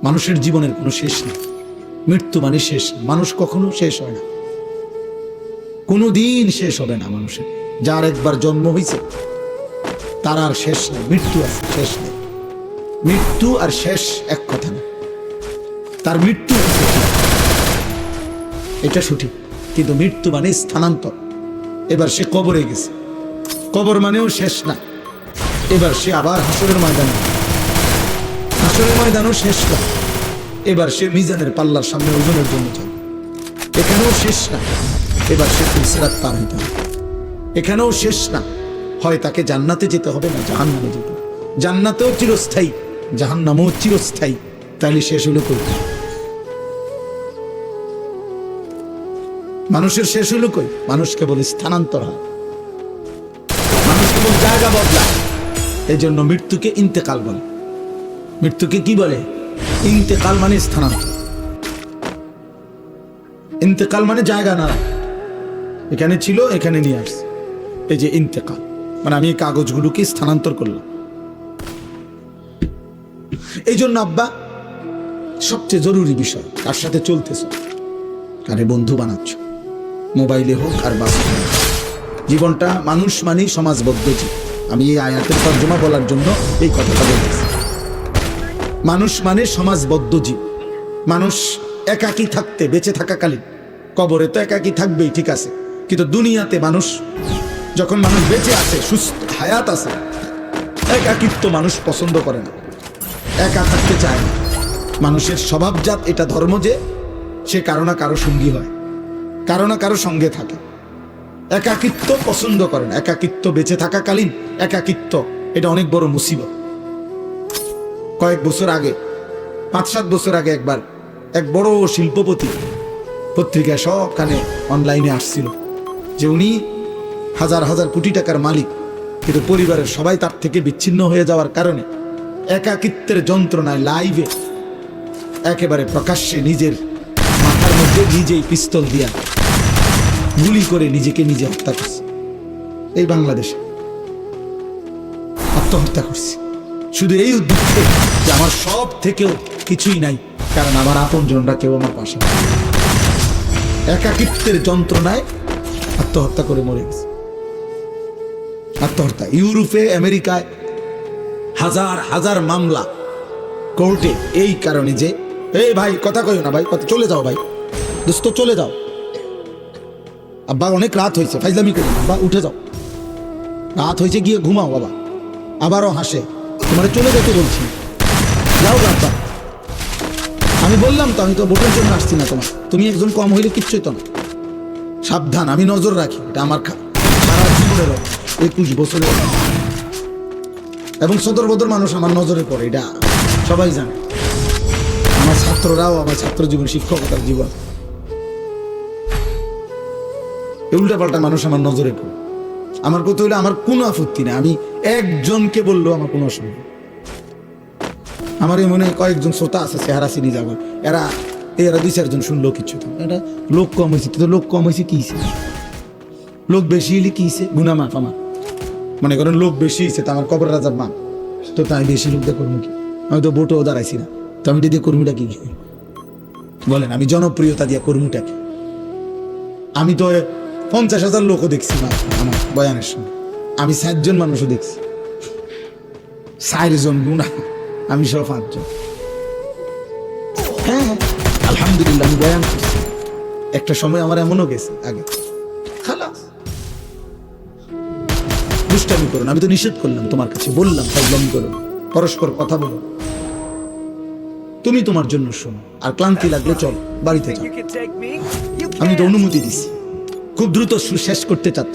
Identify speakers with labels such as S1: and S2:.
S1: মানুষের জীবনের কোনো শেষ নেই। মৃত্যু মানে শেষ না। মানুষ কখনো শেষ হয় না, কোনো দিন শেষ হবে না মানুষের। যার একবার জন্ম হয়েছে তার আর শেষ নেই। মৃত্যু আছে, শেষ নেই। মৃত্যু আর শেষ এক কথা না। তার মৃত্যু হয়েছে এটা সঠিক, কিন্তু মৃত্যু মানে স্থানান্তর। এবার সে কবরে গেছে, কবর মানেও শেষ না। এবার সে আবার হাসরের ময়দানে, হাসরের ময়দানও শেষ না। এবার সে মিজানের পাল্লার সামনে ওজনের জন্য যাবে, এখানেও শেষ না। এবার সে সিরাত পার হইতে হবে, এখানেও শেষ না। হয় তাকে জান্নাতে যেতে হবে না জাহান্নামে যেতে হবে। জান্নাতেও চিরস্থায়ী, জাহান্নামেও চিরস্থায়ী। তাহলে শেষ হলো কই? মানুষের শেষ হলো কই? মানুষ কেবল স্থানান্তর হয়, মানুষ কেবল জায়গা বদলায়। এই জন্য মৃত্যুকে ইন্তেকাল বলে। মৃত্যুকে কি বলে? ইন্তেকাল মানে স্থানান্তর। ইন্তেকাল মানে জায়গা না, এখানে ছিল এখানে নিয়ে আসছে। এই যে ইন্তেকাল মানে আমি এই কাগজগুলোকে স্থানান্তর করলাম। এই জন্য আব্বা সবচেয়ে জরুরি বিষয়, কার সাথে চলতেছ, কারে বন্ধু বানাচ্ছ, মোবাইলে হোক আর বাস্তবে। জীবনটা মানুষ মানে সমাজবদ্ধ জীব। আমি এই আয়াতের তর্জমা বলার জন্য এই কথাটা বলতেছি। মানুষ মানে সমাজবদ্ধ জীব। মানুষ একাকী থাকতে, বেঁচে থাকাকালীন, কবরে তো একাকী থাকবেই, ঠিক আছে, কিন্তু দুনিয়াতে মানুষ যখন মানুষ বেঁচে আছে, সুস্থ হায়াত আছে, একাকিত্ব মানুষ পছন্দ করে না, একা থাকতে চায় না। মানুষের স্বভাবজাত এটা ধর্ম যে সে কারো না কারো সঙ্গী হয়, কারো না কারো সঙ্গে থাকে। একাকিত্ব পছন্দ করে না। একাকিত্ব বেঁচে থাকাকালীন একাকিত্ব এটা অনেক বড় মুসিবত। কয়েক বছর আগে, 5-7 বছর আগে একবার এক বড় শিল্পপতি পত্রিকায় সবখানে অনলাইনে আসছিল যে উনি হাজার হাজার কোটি টাকার মালিক, কিন্তু পরিবারের সবাই তার থেকে বিচ্ছিন্ন হয়ে যাওয়ার কারণে একাকিত্বের যন্ত্রণায় লাইভে একেবারে প্রকাশ্যে নিজের মাথার মধ্যে নিজেই পিস্তল দিয়া গুলি করে নিজেকে নিজে হত্যা করছে। এই বাংলাদেশে আত্মহত্যা করছে শুধু এই উদ্দেশ্যে যে আমার সব থেকেও কিছুই নাই, কারণ আমার আপনজনরা কেউ আমার পাশে নেই। একাকিত্বের যন্ত্রণায় আত্মহত্যা করে মরে গেছে। আত্মহত্যা। ইউরোপে, আমেরিকায় হাজার হাজার মামলা কোর্টে এই কারণে যে এই ভাই কথা কইও না ভাই, কথা চলে যাও ভাই, দোস্ত চলে যাও, আব্বা অনেক রাত হয়েছে, ফাইজলামি করি না, বা উঠে যাও, রাত হয়েছে, গিয়ে ঘুমাও বাবা। আবারও হাসে, তোমার চলে যেতে বলছি, যাও আব্বা। আমি বললাম তো আমি তো ভোটের জন্য আসছি না তোমার, তুমি একজন কম হইলে কিচ্ছুই তো না। সাবধান, আমি নজর রাখি, এটা আমার সারা জীবনের 21 বছরের, এবং সদর বদর মানুষ আমার নজরে পড়ে, এটা সবাই জানে। আমার ছাত্ররাও, আমার ছাত্র জীবন, শিক্ষকতার জীবন, উল্টাপাল্টা মানুষ আমার নজরে পড়ে। আমার কথা হইলে আমার কোনো আপত্তি নেই, আমি একজনকে বললেও আমার কোনো অসুবিধা। আমার এই মনে কয়েকজন শ্রোতা আছে চেহারা চিনি যাবো, এরা 2-4 জন শুনলো কিছু, এটা লোক কম হয়েছে, তো লোক কম হয়েছে কি হয়েছে, লোক বেশি হলে কি হয়েছে, গুনা মাফ। আমার মনে করেন লোক বেশি হয়েছে, তো আমার কবর রাজার মা, তো তাই বেশি লোক দিয়ে কর্মী কি? আমি তো ভোটও দাঁড়াইছি না, তো আমি দিয়ে কর্মীটা কি বলেন? আমি জনপ্রিয়তা দিয়ে কর্মীটা কি? আমি তো 50,000 লোকও দেখছি না আমার বয়ানের সময়, আমি 7 জন মানুষও দেখছি, 4 জন গুণা, আমি সব 5 জন। হ্যাঁ আলহামদুলিল্লাহ, আমি বয়ান করছি। একটা সময় আমার এমনও গেছে আগে, খালাস দুষ্টামি করুন, আমি তো নিষেধ করলাম তোমার কাছে, বললাম ফাইজলামি করুন, পরস্পর কথা বলো, তুমি তোমার জন্য শোনো, আর ক্লান্তি লাগলে চল বাড়িতে যাও। আমি তো অনুমতি দিছি, খুব দ্রুত শেষ করতে চাচ্ছি।